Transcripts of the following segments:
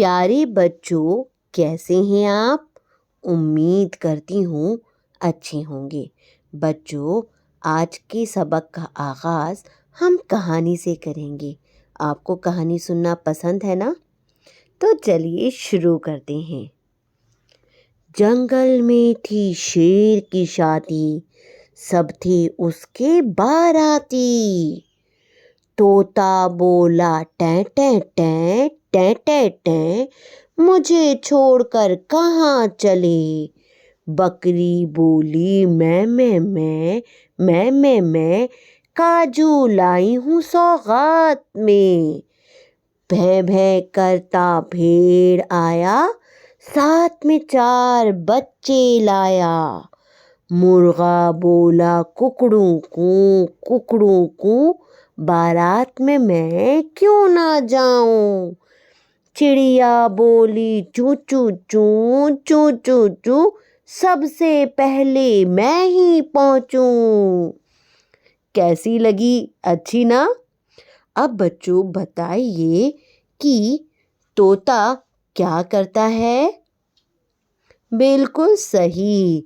پیارے بچوں، کیسے ہیں آپ؟ امید کرتی ہوں اچھے ہوں گے۔ بچوں، آج کے سبق کا آغاز ہم کہانی سے کریں گے۔ آپ کو کہانی سننا پسند ہے نا؟ تو چلیے شروع کرتے ہیں۔ جنگل میں تھی شیر کی شادی، سب تھے اس کے باراتی۔ طوطا بولا ٹیں ٹیں ٹیں ٹیں ٹیں ٹیں، مجھے چھوڑ کر کہاں چلے؟ بکری بولی میں میں کاجو لائی ہوں سوغات میں۔ بھیں بھیں کرتا بھیڑ آیا، ساتھ میں 4 بچے لایا۔ مرغا بولا ککڑوں کو، بارات میں کیوں نہ جاؤں؟ چڑیا بولی چوں چوں چوں چوں چوں چوں، سب سے پہلے میں ہی پہنچوں۔ کیسی لگی؟ اچھی نا؟ اب بچوں بتائیے کہ طوطا کیا کرتا ہے؟ بالکل صحیح،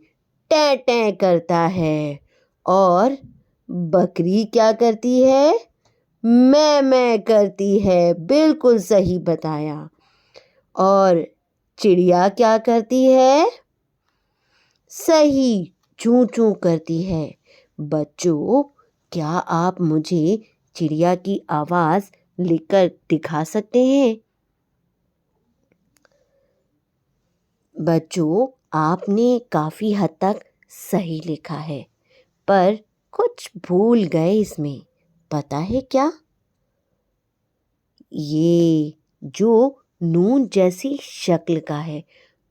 ٹیں ٹیں کرتا ہے۔ اور بکری کیا کرتی ہے؟ میں کرتی ہے۔ بالکل صحیح بتایا۔ اور چڑیا کیا کرتی ہے؟ صحیح، چوں چوں کرتی ہے۔ بچوں، کیا آپ مجھے چڑیا کی آواز لکھ کر دکھا سکتے ہیں؟ بچوں، آپ نے کافی حد تک صحیح لکھا ہے، پر کچھ بھول گئے اس میں۔ پتہ ہے کیا؟ یہ جو نون جیسی شکل کا ہے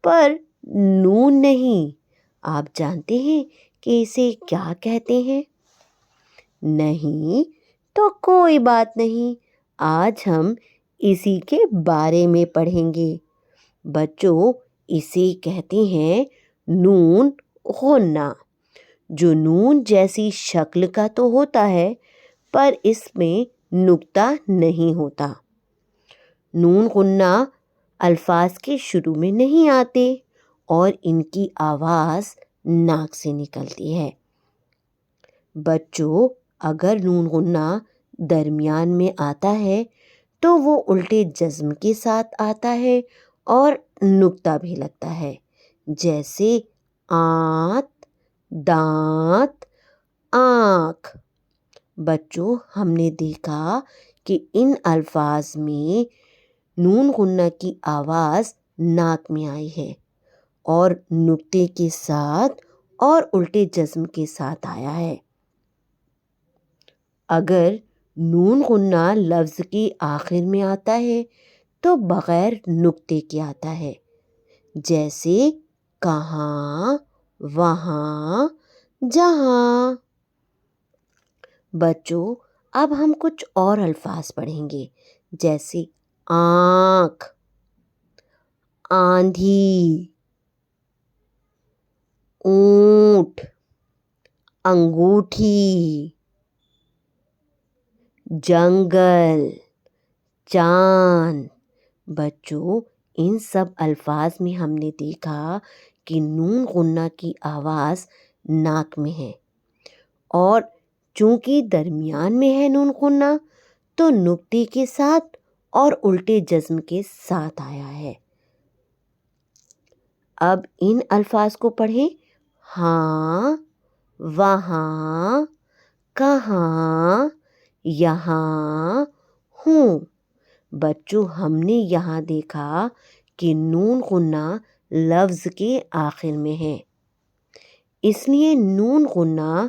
پر نون نہیں، آپ جانتے ہیں کہ اسے کیا کہتے ہیں؟ نہیں تو کوئی بات نہیں، آج ہم اسی کے بارے میں پڑھیں گے۔ بچوں، اسے کہتے ہیں نون غنہ، جو نون جیسی شکل کا تو ہوتا ہے پر اس میں نقطہ نہیں ہوتا۔ نون غنہ الفاظ کے شروع میں نہیں آتے اور ان کی آواز ناک سے نکلتی ہے۔ بچوں، اگر نون غنہ درمیان میں آتا ہے تو وہ الٹے جزم کے ساتھ آتا ہے اور نقطہ بھی لگتا ہے، جیسے آنت، دانت، آنکھ۔ بچوں، ہم نے دیکھا کہ ان الفاظ میں نون غنہ کی آواز ناک میں آئی ہے اور نقطے کے ساتھ اور الٹے جزم کے ساتھ آیا ہے۔ اگر نون غنہ لفظ کے آخر میں آتا ہے تو بغیر نقطے کے آتا ہے، جیسے کہاں، وہاں، جہاں۔ بچوں، اب ہم کچھ اور الفاظ پڑھیں گے، جیسے آنکھ، آندھی، اونٹ، انگوٹھی، جنگل، چاند۔ بچوں، ان سب الفاظ میں ہم نے دیکھا کہ نون غنہ کی آواز ناک میں ہے اور چونکہ درمیان میں ہے نون غنہ تو نقطے کے ساتھ اور الٹے جزم کے ساتھ آیا ہے۔ اب ان الفاظ کو پڑھیں۔ ہاں، وہاں، کہاں، یہاں، ہوں۔ بچوں، ہم نے یہاں دیکھا کہ نون غنہ لفظ کے آخر میں ہے، اس لیے نون غنہ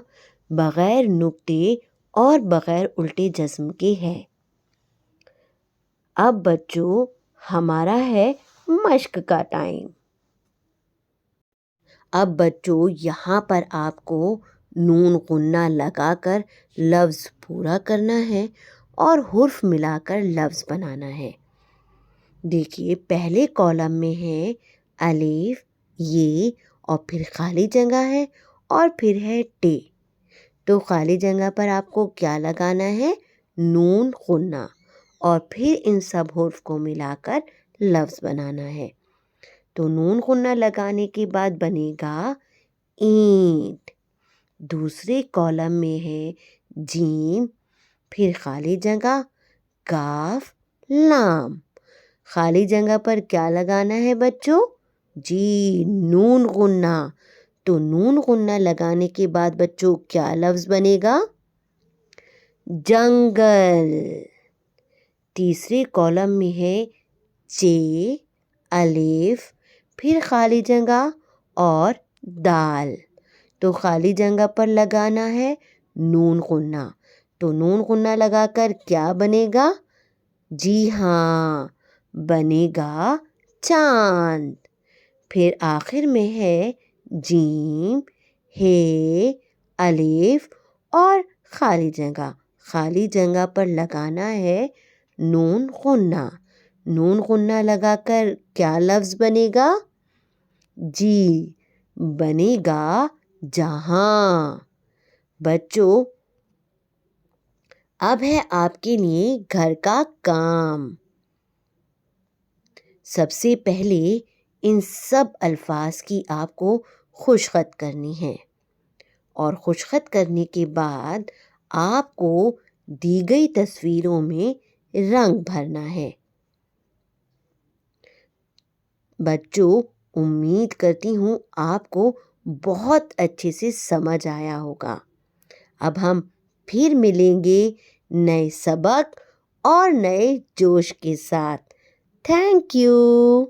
بغیر نقطے اور بغیر الٹے جزم کے ہے۔ اب بچوں، ہمارا ہے مشق کا ٹائم۔ اب بچوں، یہاں پر آپ کو نون غنہ لگا کر لفظ پورا کرنا ہے اور حرف ملا کر لفظ بنانا ہے۔ دیکھیے، پہلے کالم میں ہے الف، یہ، اور پھر خالی جگہ ہے اور پھر ہے ٹے۔ تو خالی جگہ پر آپ کو کیا لگانا ہے؟ نون غنہ، اور پھر ان سب حروف کو ملا کر لفظ بنانا ہے۔ تو نون غنہ لگانے کے بعد بنے گا اینٹ۔ دوسرے کالم میں ہے جیم، پھر خالی جگہ کاف لام۔ خالی جگہ پر کیا لگانا ہے بچوں؟ جی نون غنہ۔ تو نون غنہ لگانے کے بعد بچوں کیا لفظ بنے گا؟ جنگل۔ تیسرے کالم میں ہے چے، الف، پھر خالی جگہ اور دال۔ تو خالی جگہ پر لگانا ہے نون غنہ۔ تو نون غنہ لگا کر کیا بنے گا؟ جی ہاں بنے گا چاند۔ پھر آخر میں ہے جیم، ہے، الف اور خالی جگہ۔ خالی جگہ پر لگانا ہے نون غنہ۔ نون غنہ لگا کر کیا لفظ بنے گا؟ جی بنے گا جہاں۔ بچوں اب ہے آپ کے لیے گھر کا کام۔ سب سے پہلے ان سب الفاظ کی آپ کو خوشخط کرنی ہے، اور خوشخط کرنے کے بعد آپ کو دی گئی تصویروں میں رنگ بھرنا ہے۔ بچوں امید کرتی ہوں آپ کو بہت اچھے سے سمجھ آیا ہوگا۔ اب ہم پھر ملیں گے نئے سبق اور نئے جوش کے ساتھ۔ Thank you.